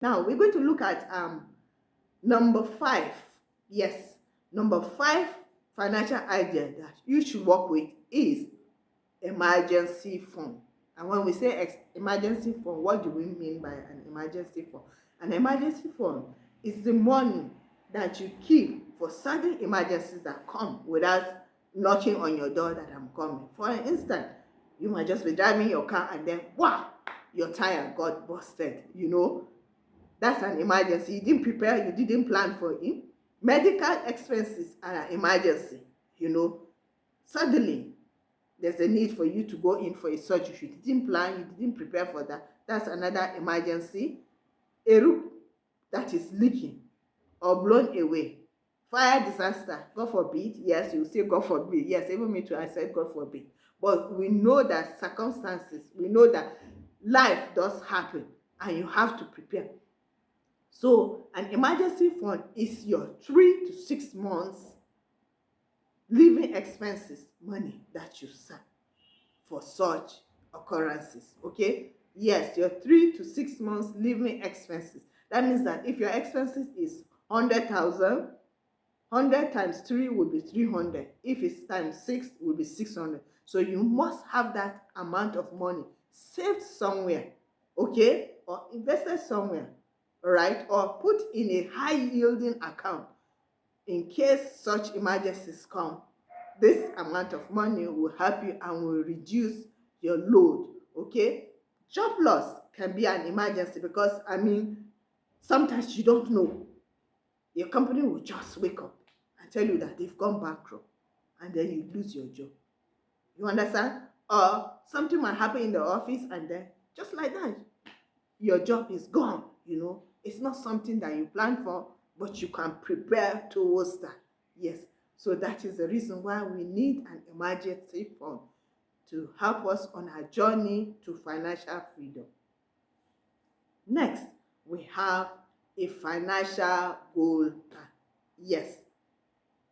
Now we're going to look at number 5. Yes, number 5 financial idea that you should work with is emergency fund. And when we say emergency fund, what do we mean by an emergency fund? An emergency fund is the money that you keep for sudden emergencies that come without knocking on your door that I'm coming. For instance, you might just be driving your car and then wow, your tire got busted. That's an emergency. You didn't prepare, you didn't plan for it. Medical expenses are an emergency. Suddenly there's a need for you to go in for a surgery. You didn't plan, you didn't prepare for that. That's another emergency. A roof that is leaking or blown away. Fire disaster, God forbid. Yes, you say God forbid. Yes, even me too, I said God forbid. But we know that circumstances, we know that life does happen and you have to prepare. So an emergency fund is your 3 to 6 months living expenses money that you save for such occurrences. Okay, yes, your 3 to 6 months living expenses. That means that if your expenses is 100,000, 100 times 3 will be 300. If it's times 6, it will be 600. So you must have that amount of money saved somewhere, okay, or invested somewhere, all right, or put in a high yielding account in case such emergencies come. This amount of money will help you and will reduce your load. Okay, job loss can be an emergency because sometimes you don't know. Your company will just wake up and tell you that they've gone bankrupt, and then you lose your job. You understand? Or something might happen in the office and then just like that your job is gone. It's not something that you plan for, but you can prepare towards that. Yes, so that is the reason why we need an emergency fund to help us on our journey to financial freedom. Next, we have a financial goal plan. Yes,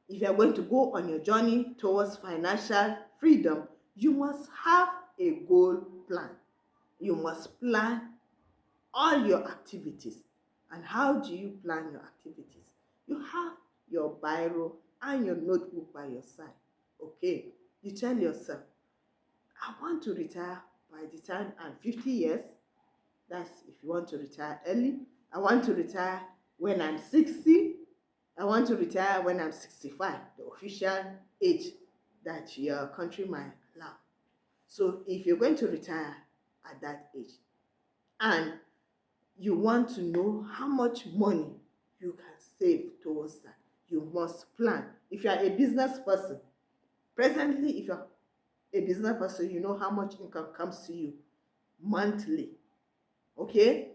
if you're going to go on your journey towards financial freedom, you must have a goal plan. You must plan all your activities. And how do you plan your activities? You have your biro and your notebook by your side. Okay, you tell yourself, I want to retire by the time I'm 50 years. That's if you want to retire early. I want to retire when I'm 60. I want to retire when I'm 65, the official age that your country might allow. So if you're going to retire at that age and you want to know how much money you can save towards that, you must plan. If you are a business person, presently, if you're a business person, you know how much income comes to you monthly. Okay?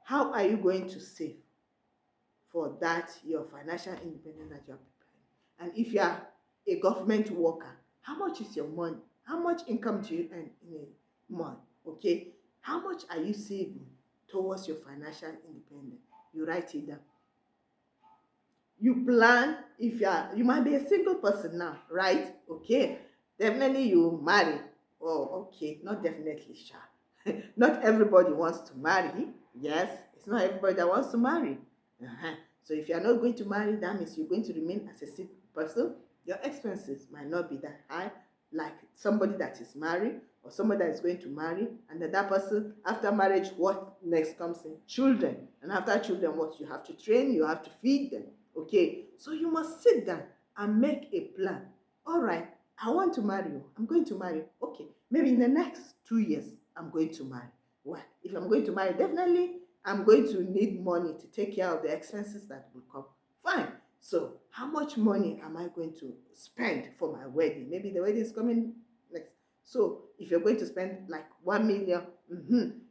How are you going to save for that, your financial independence that you're preparing? And if you are a government worker, how much is your money? How much income do you earn in a month? Okay? How much are you saving towards your financial independence? You write it down. You plan. If you might be a single person now, right? Okay, definitely you marry. Oh, okay, not definitely, sure. Not everybody wants to marry. Yes, it's not everybody that wants to marry. So if you're not going to marry, that means you're going to remain as a single person. Your expenses might not be that high like somebody that is married or somebody that is going to marry. And then that person, after marriage, what next comes in? Children. And after children, what? You have to train, you have to feed them. Okay, so you must sit down and make a plan. All right, I want to marry you. I'm going to marry you. Okay, maybe in the next 2 years, I'm going to marry. Well, if I'm going to marry, definitely I'm going to need money to take care of the expenses that will come. Fine. So how much money am I going to spend for my wedding? Maybe the wedding is coming next. So if you're going to spend like 1 million,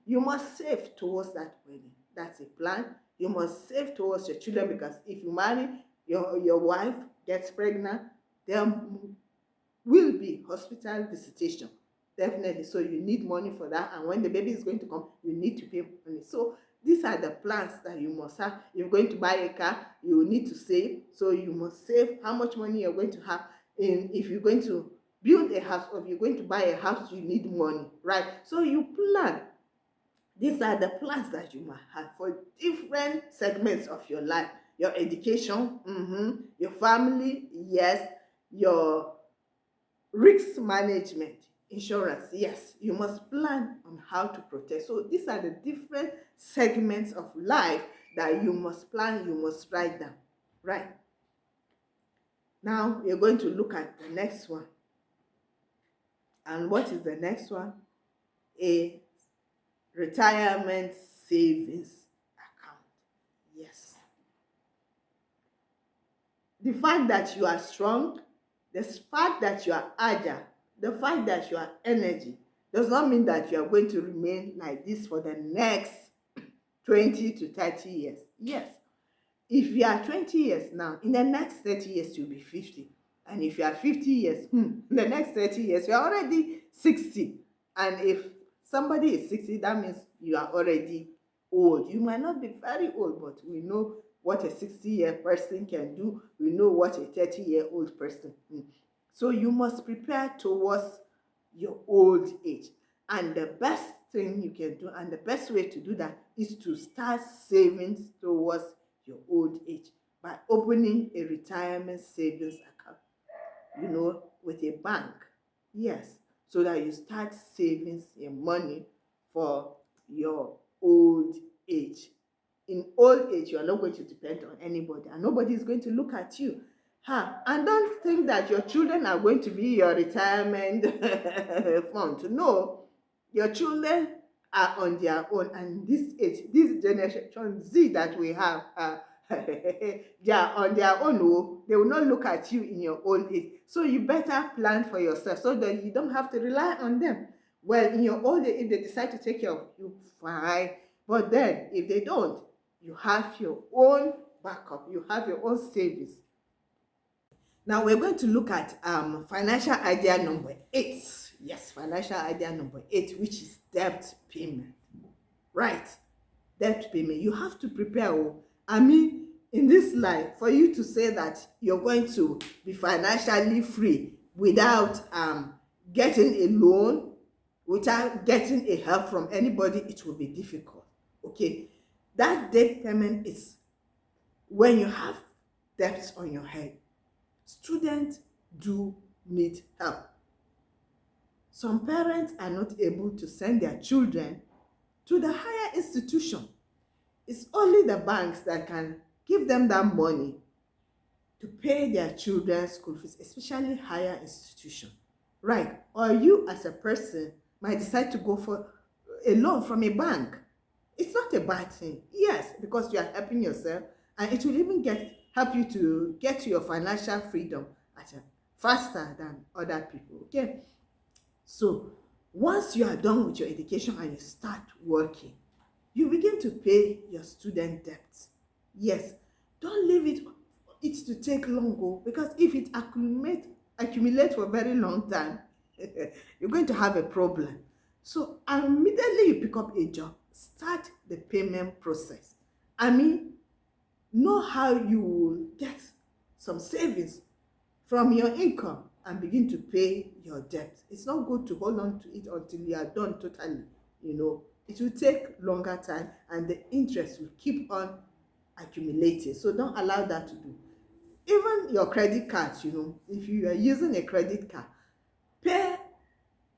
you must save towards that wedding. That's a plan. You must save towards your children, because if you marry, your wife gets pregnant, there will be hospital visitation. Definitely. So you need money for that. And when the baby is going to come, you need to pay money. So these are the plans that you must have. If you're going to buy a car, you will need to save. So you must save how much money you're going to have. If you're going to build a house or if you're going to buy a house, you need money, right? So you plan. These are the plans that you must have for different segments of your life. Your education, your family, yes, your risk management, insurance, yes. You must plan on how to protect. So these are the different segments of life that you must plan, you must write down. Right. Now we're going to look at the next one. And what is the next one? A retirement savings account. Yes. The fact that you are strong, the fact that you are agile, the fact that you are energy does not mean that you are going to remain like this for the next 20 to 30 years. Yes. If you are 20 years now, in the next 30 years, you'll be 50. And if you are 50 years, in the next 30 years, you are already 60. And if somebody is 60, that means you are already old. You might not be very old, but we know what a 60-year person can do. We know what a 30-year-old person. So you must prepare towards your old age. And the best thing you can do, and the best way to do that, is to start saving towards your old age by opening a retirement savings account, with a bank. Yes, so that you start saving your money for your old age. In old age, you are not going to depend on anybody, and nobody is going to look at you. And don't think that your children are going to be your retirement fund. No, your children are on their own, and this age, this generation Z that we have, they are on their own. Oh, they will not look at you in your old age. So you better plan for yourself so that you don't have to rely on them. Well, in your old age, if they decide to take care of you, fine. But then, if they don't, you have your own backup. You have your own savings. Now we're going to look at financial idea number 8. Yes, financial idea number 8, which is debt payment. Right, debt payment. You have to prepare. I mean, in this life, for you to say that you're going to be financially free without getting a loan, without getting a help from anybody, it will be difficult. Okay, that debt payment is when you have debts on your head. Students do need help. Some parents are not able to send their children to the higher institution. It's only the banks that can give them that money to pay their children's school fees, especially higher institution. Right. Or you as a person might decide to go for a loan from a bank. It's not a bad thing. Yes, because you are helping yourself, and it will even help you to get to your financial freedom faster than other people. Okay. So once you are done with your education and you start working, you begin to pay your student debt. Yes, don't leave it to take long, because if it accumulate for a very long time, you're going to have a problem. So immediately you pick up a job, start the payment process. I mean, know how you will get some savings from your income and begin to pay your debt. It's not good to hold on to it until you are done totally. It will take longer time, and the interest will keep on accumulating. So don't allow that to do. Even your credit cards, if you are using a credit card, pay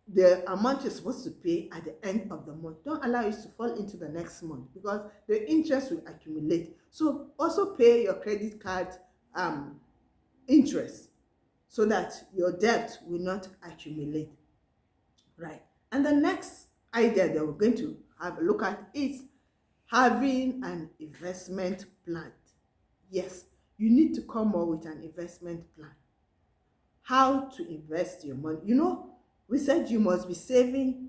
the amount you're supposed to pay at the end of the month. Don't allow it to fall into the next month, because the interest will accumulate. So also pay your credit card interest, so that your debt will not accumulate. Right. And the next idea that we're going to have a look at is having an investment plan. Yes, you need to come up with an investment plan. How to invest your money. We said you must be saving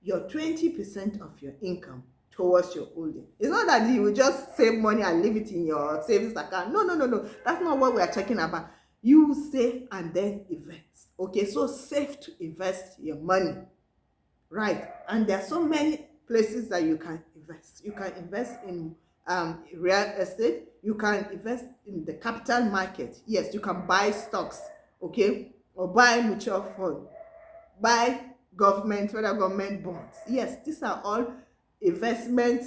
your 20% of your income towards your old age. It's not that you will just save money and leave it in your savings account. No. That's not what we are talking about. You save and then invest. Okay, so save to invest your money. Right. And there are so many places that you can invest. You can invest in real estate. You can invest in the capital market. Yes, you can buy stocks, okay, or buy mutual fund, buy federal government bonds. Yes, these are all investment,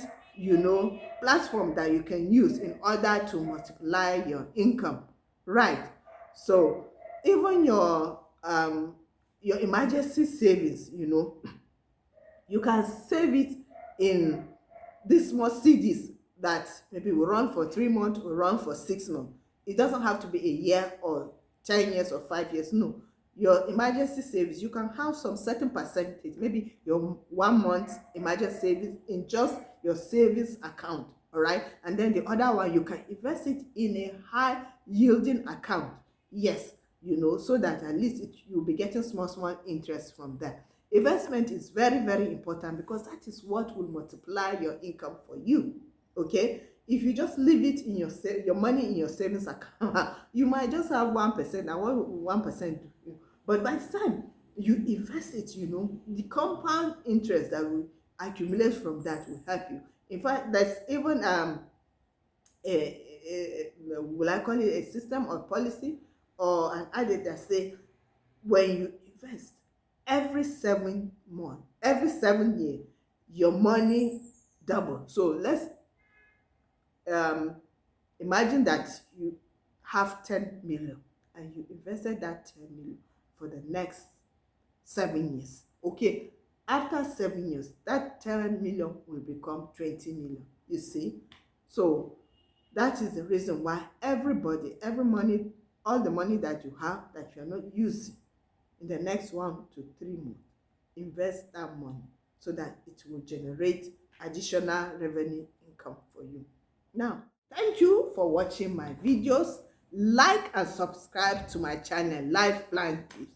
platform that you can use in order to multiply your income, right? So even your emergency savings, you can save it in these small CDs that maybe will run for 3 months or run for 6 months. It doesn't have to be a year or 10 years or 5 years. No. Your emergency savings, you can have some certain percentage, maybe your 1 month emergency savings in just your savings account, all right? And then the other one, you can invest it in a high yielding account. Yes, so that at least you'll be getting small, small interest from that. Investment is very, very important because that is what will multiply your income for you. Okay, if you just leave it in your money in your savings account, you might just have 1%. And what will 1% do? But by the time you invest it, the compound interest that will accumulate from that will help you. In fact, there's even will I call it a system or policy or an adage that say when you invest every 7 years, your money double. So let's um imagine that you have 10 million and you invested that 10 million for the next 7 years. Okay, after 7 years, that 10 million will become 20 million. You see? So that is the reason why every money, all the money that you have that you are not using in the next 1 to 3 months, invest that money so that it will generate additional revenue income for you. Now, thank you for watching my videos. Like and subscribe to my channel, Life Plan Tips.